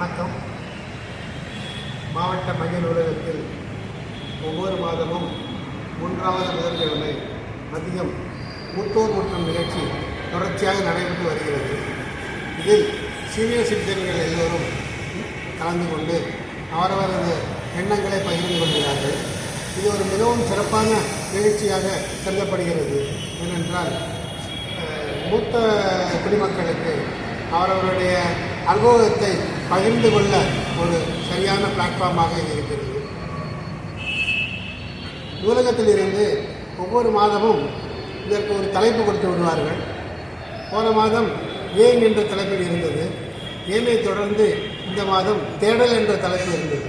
வணக்கம். மாவட்ட மைய நூலகத்தில் ஒவ்வொரு மாதமும் 3வது புதன்கிழமை மதியம் மூத்தோர் முற்றம் நிகழ்ச்சி தொடர்ச்சியாக நடைபெற்று வருகிறது. இதில் சீனியர் சிட்டிசன்கள் எல்லோரும் கலந்து கொண்டு அவரவரது எண்ணங்களை பகிர்ந்து கொள்கிறார்கள். இது ஒரு மிகவும் சிறப்பான நிகழ்ச்சியாக கருதப்படுகிறது. ஏனென்றால் மூத்த குடிமக்களுக்கு அவரவருடைய அனுபவத்தை பகிர்ந்து கொள்ள ஒரு சரியான பிளாட்ஃபார்மாக இருக்கிறது. நூலகத்தில் இருந்து ஒவ்வொரு மாதமும் இதற்கு ஒரு தலைப்பு கொடுத்து விடுவார்கள். போன மாதம் ஏன் என்ற தலைப்பில் இருந்தது. ஏனை தொடர்ந்து இந்த மாதம் தேடல் என்ற தலைப்பு இருந்தது.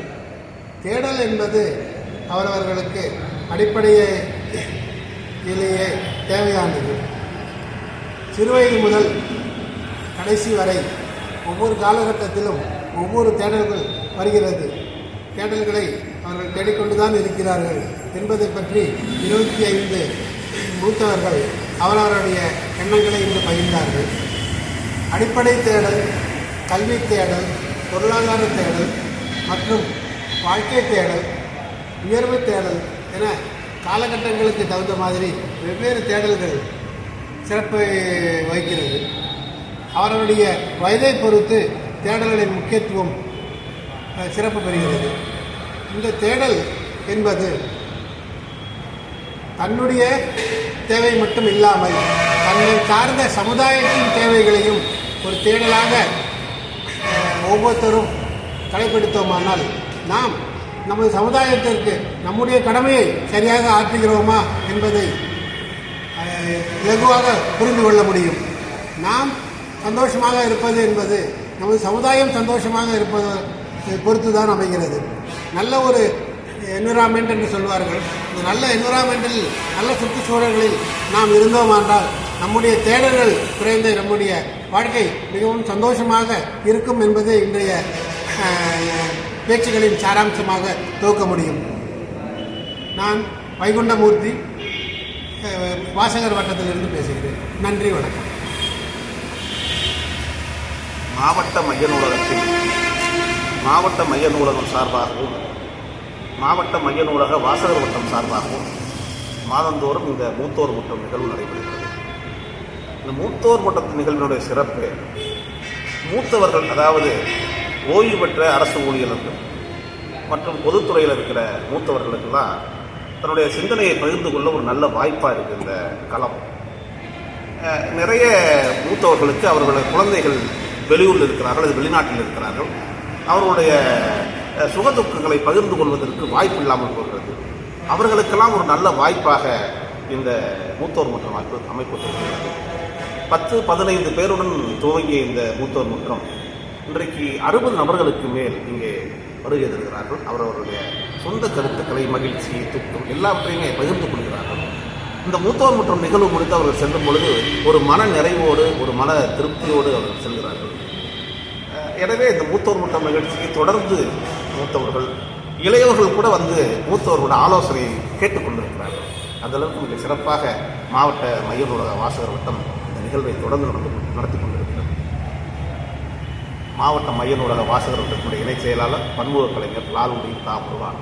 தேடல் என்பது அவரவர்களுக்கு அடிப்படையிலேயே தேவையானது. சிறுவயது முதல் கடைசி வரை ஒவ்வொரு காலகட்டத்திலும் ஒவ்வொரு தேடல்கள் வருகிறது. தேடல்களை அவர்கள் தேடிக்கொண்டு தான் இருக்கிறார்கள் என்பதை பற்றி 25 மூத்தவர்கள் அவரவருடைய எண்ணங்களை இன்று பகிர்ந்தார்கள். அடிப்படை தேடல், கல்வி தேடல், பொருளாதார தேடல் மற்றும் வாழ்க்கை தேடல், உயர்வு தேடல் என காலகட்டங்களுக்கு தகுந்த மாதிரி வெவ்வேறு தேடல்கள் சிறப்பு வகிக்கிறது. அவர்களுடைய வயதை பொறுத்து தேடல்களின் முக்கியத்துவம் சிறப்பு பெறுகிறது. இந்த தேடல் என்பது தன்னுடைய தேவை மட்டும் இல்லாமல் தன்னை சார்ந்த சமுதாயத்தின் தேவைகளையும் ஒரு தேடலாக ஒவ்வொருத்தரும் கடைபிடித்தோமானால் நாம் நமது சமுதாயத்திற்கு நம்முடைய கடமையை சரியாக ஆற்றுகிறோமா என்பதை இலகுவாக புரிந்து கொள்ள முடியும். நாம் சந்தோஷமாக இருப்பது என்பது நமது சமுதாயம் சந்தோஷமாக இருப்பது பொறுத்து தான் அமைகிறது. நல்ல ஒரு என்விரான்மெண்ட் என்று சொல்வார்கள். இந்த நல்ல என்விரான்மெண்டில், நல்ல சுற்றுச்சூழல்களில் நாம் இருந்தோமானால் நம்முடைய தேடல்கள் குறைந்த நம்முடைய வாழ்க்கை மிகவும் சந்தோஷமாக இருக்கும் என்பதை இன்றைய பேச்சுகளின் சாராம்சமாக துவக்க முடியும். நான் வைகுண்டமூர்த்தி, வாசகர் வட்டத்திலிருந்து பேசுகிறேன். நன்றி, வணக்கம். மாவட்ட மைய நூலகத்தில் மாவட்ட மைய நூலகம் சார்பாகவும் மாவட்ட மைய நூலக வாசகர் வட்டம் சார்பாகவும் மாதந்தோறும் இந்த மூத்தோர் முற்றம் நிகழ்வு நடைபெறுகிறது. இந்த மூத்தோர் முற்றத்து நிகழ்வினுடைய சிறப்பு, மூத்தவர்கள், அதாவது ஓய்வு பெற்ற அரசு ஊழியர்கள் மற்றும் பொதுத்துறையில் இருக்கிற மூத்தவர்களுக்கெல்லாம் தன்னுடைய சிந்தனையை பகிர்ந்து கொள்ள ஒரு நல்ல வாய்ப்பாக இருக்குது இந்த களம். நிறைய மூத்தவர்களுக்கு அவர்களுடைய குழந்தைகள் வெளியூரில் இருக்கிறார்கள், அது வெளிநாட்டில் இருக்கிறார்கள். அவர்களுடைய சுகதுக்கங்களை பகிர்ந்து கொள்வதற்கு வாய்ப்பு இல்லாமல் போகிறது. அவர்களுக்கெல்லாம் ஒரு நல்ல வாய்ப்பாக இந்த மூத்தோர் முற்றம் அமைக்கப்பட்டிருக்கிறது. 10-15 பேருடன் துவங்கிய இந்த மூத்தோர் முற்றம் இன்றைக்கு 60 நபர்களுக்கு மேல் இங்கே வருகை தருகிறார்கள். அவரவருடைய சொந்த கருத்துக்களை, மகிழ்ச்சி, துக்கம் எல்லாவற்றையுமே பகிர்ந்து கொள்கிறார்கள். இந்த மூத்தோர் முற்றம் நிகழ்வு முடித்து அவர்கள் செல்லும் பொழுது ஒரு மன நிறைவோடு, ஒரு மன திருப்தியோடு அவர்கள் செல்கிறார்கள். எனவே இந்த மூத்தோர் முற்றம் நிகழ்ச்சிக்கு தொடர்ந்து மூத்தவர்கள், இளையவர்கள் கூட வந்து மூத்தவர்களோட ஆலோசனையை கேட்டுக்கொண்டிருக்கிறார்கள். அந்தளவுக்கு மிக சிறப்பாக மாவட்ட மைய நூலக வாசகர் வட்டம் இந்த நிகழ்வை தொடர்ந்து நடத்தி கொண்டிருக்கிறது. மாவட்ட மைய நூலக வாசகர் வட்டத்தினுடைய இணைச் செயலாளர் பன்முக கலைஞர் லாலுடி தாமுருவான்.